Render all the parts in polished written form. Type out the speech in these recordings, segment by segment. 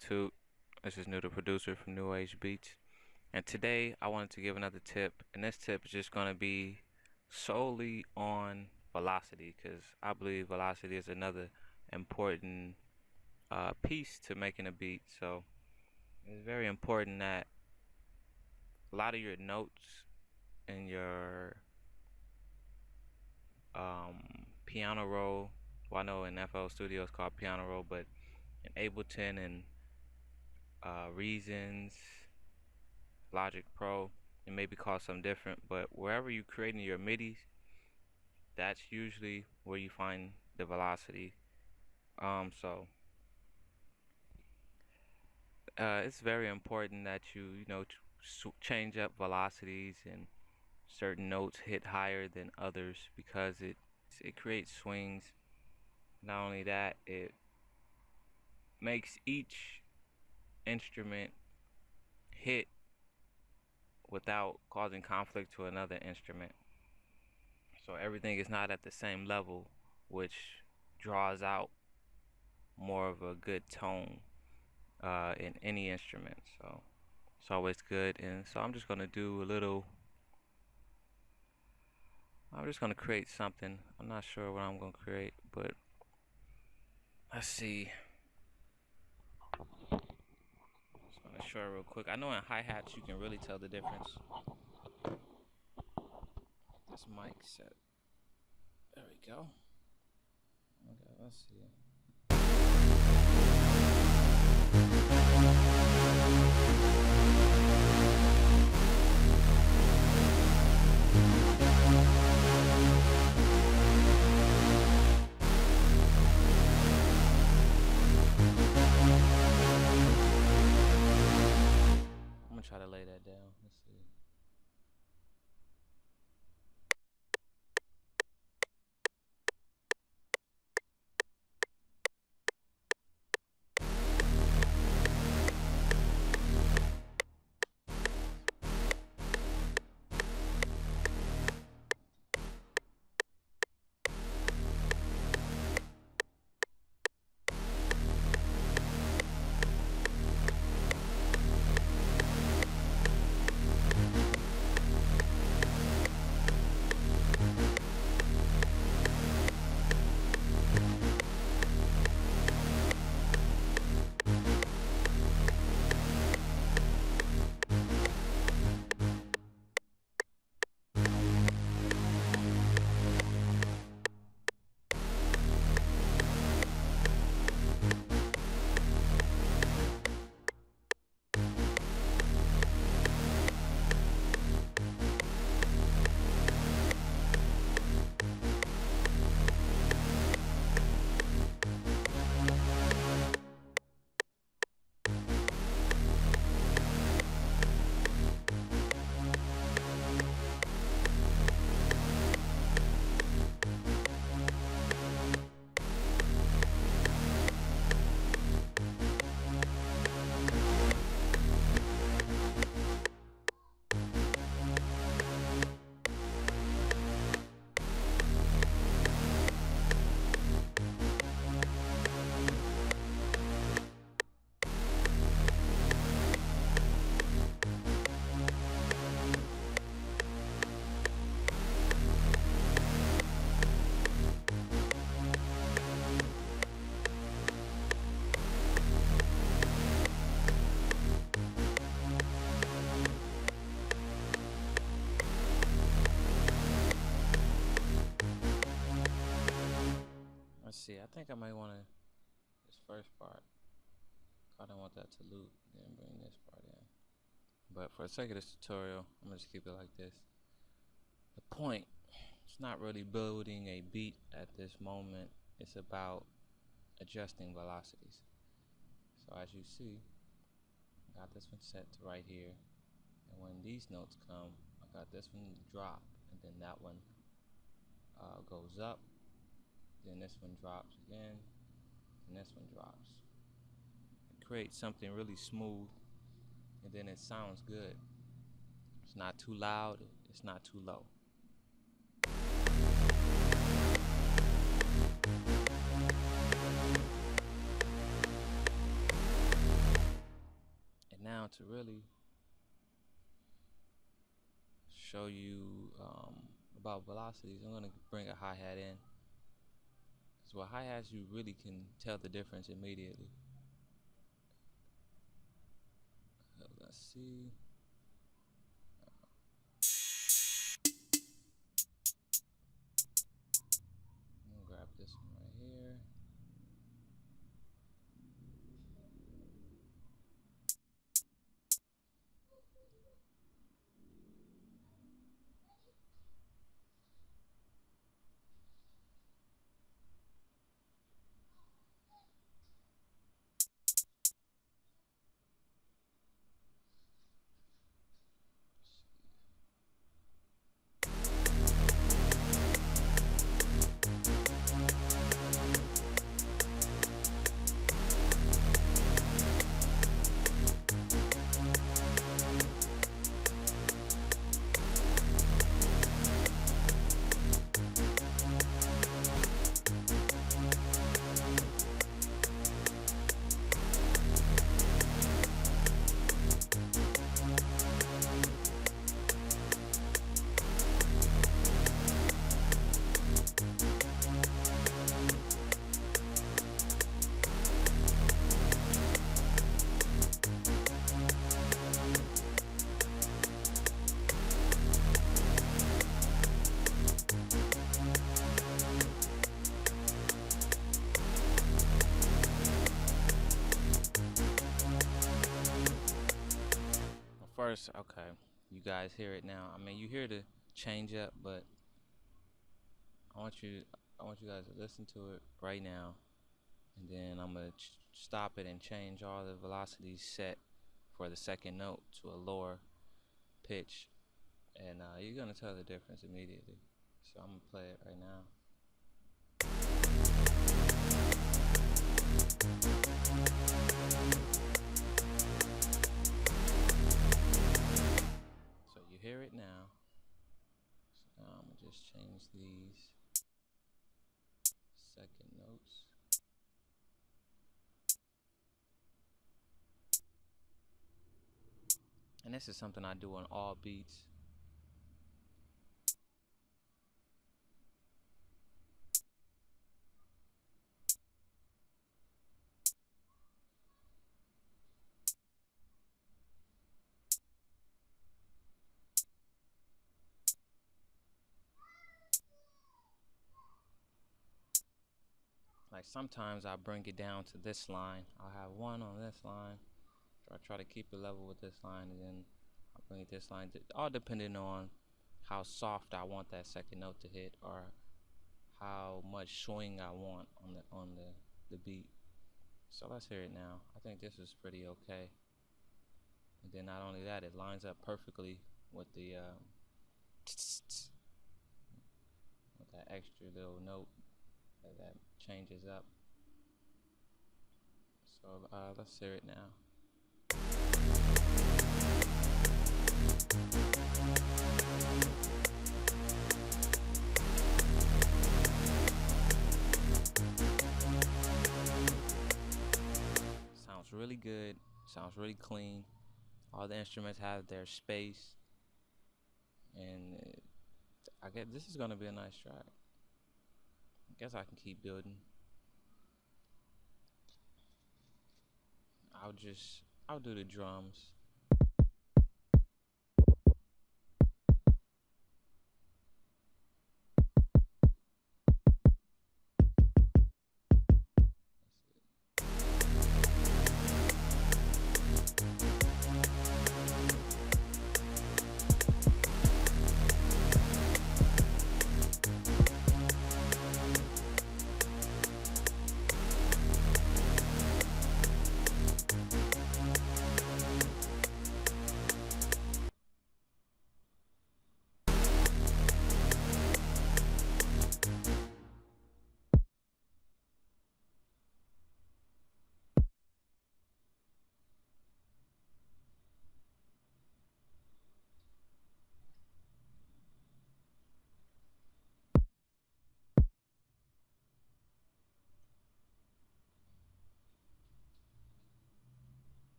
YouTube. This is New the Producer from New Age Beats. And today I wanted to give another tip. And this tip is just going to be solely on velocity, because I believe velocity is another important piece to making a beat. So it's very important that a lot of your notes and your piano roll, well, I know in FL Studio it's called piano roll, but in Ableton and Reasons, Logic Pro, it may be called something different, but wherever you're creating your MIDIs, that's usually where you find the velocity. So it's very important that change up velocities and certain notes hit higher than others, because it creates swings. Not only that, it makes each instrument hit without causing conflict to another instrument. So everything is not at the same level, which draws out more of a good tone in any instrument. So it's always good. And so I'm just going to create something. I'm not sure what I'm going to create, but let's see. Just going to show it real quick. I know in hi-hats you can really tell the difference. This mic set. There we go. Okay, let's see. I'm gonna try to lay that down. Let's see. Let's see, I think I might want to, this first part, I don't want that to loop, then bring this part in. But for the sake of this tutorial, I'm going to just keep it like this. The point, it's not really building a beat at this moment, it's about adjusting velocities. So as you see, I got this one set to right here, and when these notes come, I got this one drop, and then that one goes up, then this one drops again, and this one drops. It creates something really smooth, and then it sounds good. It's not too loud, it's not too low. to really show you about velocities, I'm going to bring a hi-hat in. So with hi-hats, you really can tell the difference immediately. Let's see. I'm going to grab this one right here. First, okay, you guys hear it now. I mean, you hear the change up, but I want you guys to listen to it right now, and then I'm gonna stop it and change all the velocities set for the second note to a lower pitch, and you're gonna tell the difference immediately. So I'm gonna play it right now. So you hear it now. So now I'm gonna just change these second notes. And this is something I do on all beats. Like sometimes I bring it down to this line. I'll have one on this line. I try to keep it level with this line, and then I'll bring it this line. All depending on how soft I want that second note to hit, or how much swing I want on the beat. So let's hear it now. I think this is pretty okay. And then not only that, it lines up perfectly with the with that extra little note that changes up. So let's hear it now. Sounds really good. Sounds really clean. All the instruments have their space, and I guess this is gonna be a nice track. I guess I can keep building. I'll do the drums.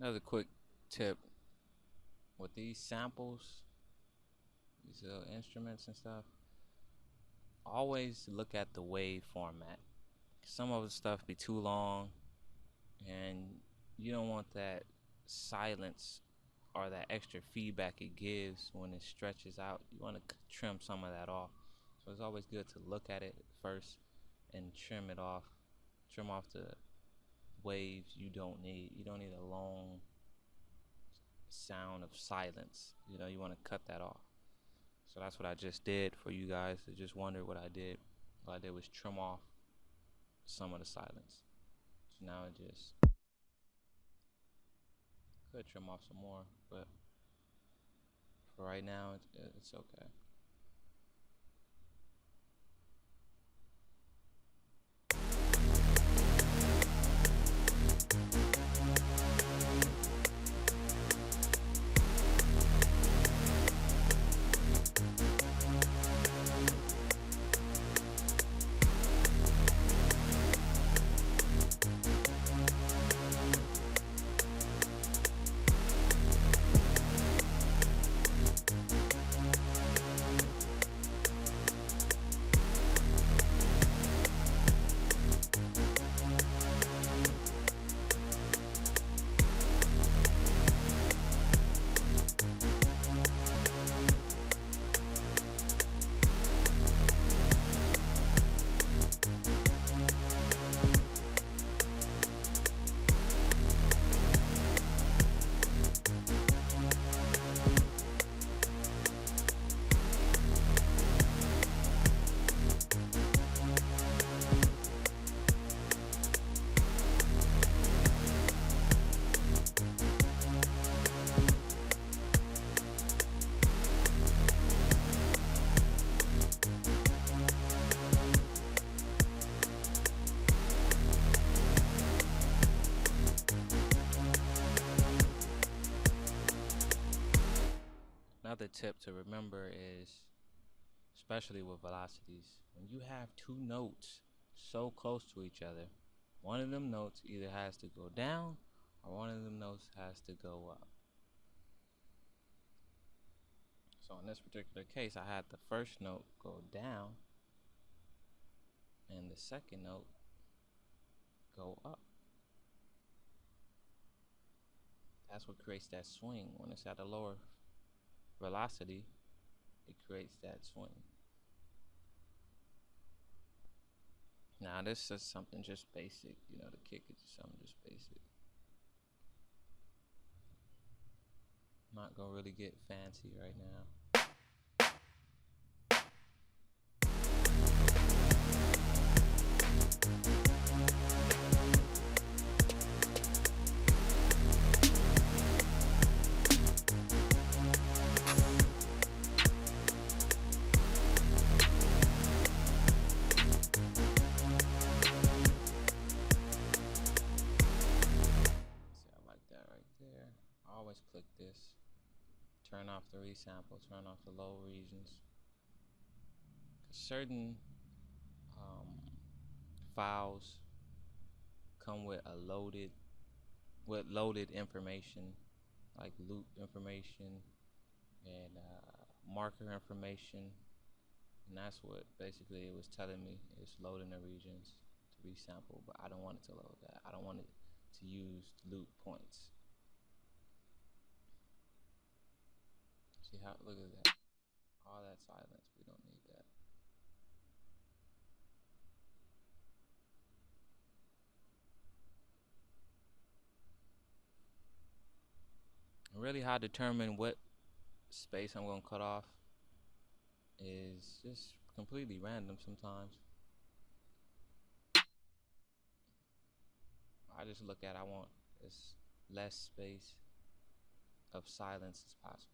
Another quick tip with these samples, these little instruments and stuff, always look at the wave format. Some of the stuff be too long, and you don't want that silence or that extra feedback it gives when it stretches out. You want to trim some of that off. So it's always good to look at it first and trim it off. Trim off the waves you don't need. You don't need a long sound of silence. You want to cut that off. So that's what I just did for you guys to just wonder what I did. What I did was trim off some of the silence. So now it just could trim off some more, but for right now it's okay. Another tip to remember is, especially with velocities, when you have two notes so close to each other, one of them notes either has to go down or one of them notes has to go up. So in this particular case, I had the first note go down and the second note go up. That's what creates that swing. When it's at a lower velocity, it creates that swing. Now this is something just basic, the kick is just something just basic. I'm not gonna really get fancy right now. Always click this, turn off the resample, turn off the low regions. Certain files come with loaded information, like loop information and marker information, and that's what basically it was telling me. It's loading the regions to resample, but I don't want it to load that. I don't want it to use loop points. See how, look at that, all that silence, we don't need that. And really how I determine what space I'm going to cut off is just completely random sometimes. I just look at, I want as less space of silence as possible.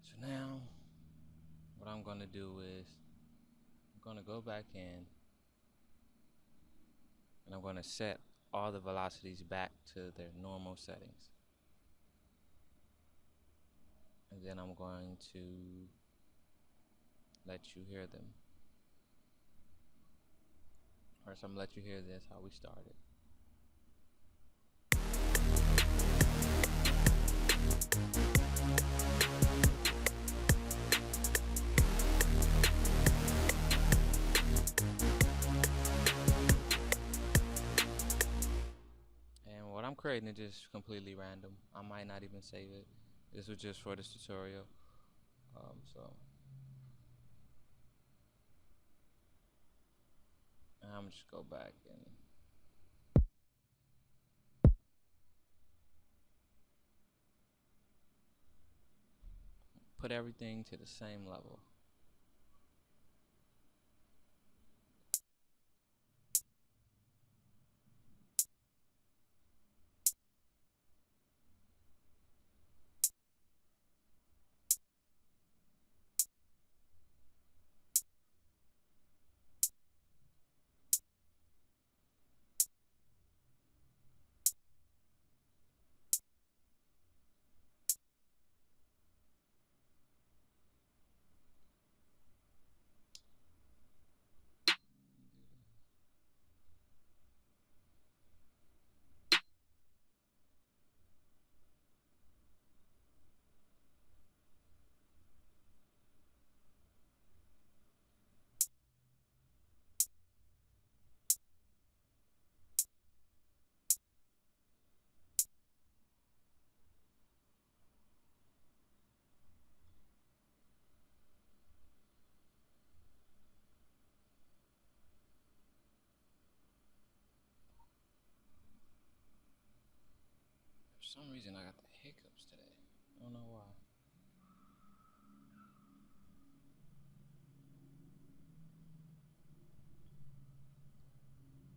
So now, what I'm gonna do is I'm gonna go back in and I'm gonna set all the velocities back to their normal settings. And then I'm going to let you hear them. First, I'm gonna let you hear this, how we started. And what I'm creating is just completely random. I might not even save it. This was just for this tutorial. So I'm just go back and put everything to the same level. For some reason, I got the hiccups today. I don't know why.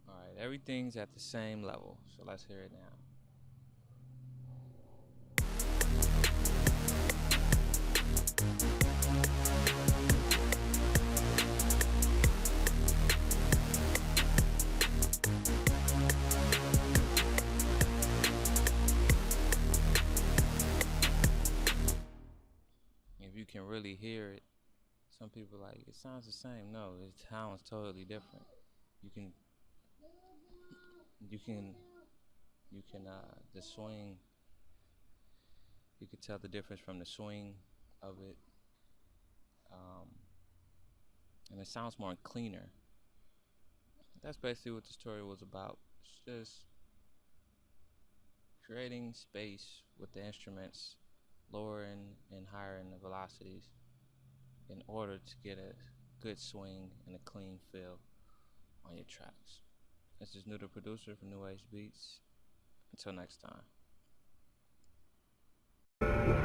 Alright, everything's at the same level, so let's hear it now. If you can really hear it, some people like it sounds the same. No, it sounds totally different. You can the swing, you could tell the difference from the swing of it, um, and it sounds more cleaner. That's basically what the tutorial was about. It's just creating space with the instruments, lowering and highering the velocities in order to get a good swing and a clean feel on your tracks. This is New the Producer from New Age Beats. Until next time.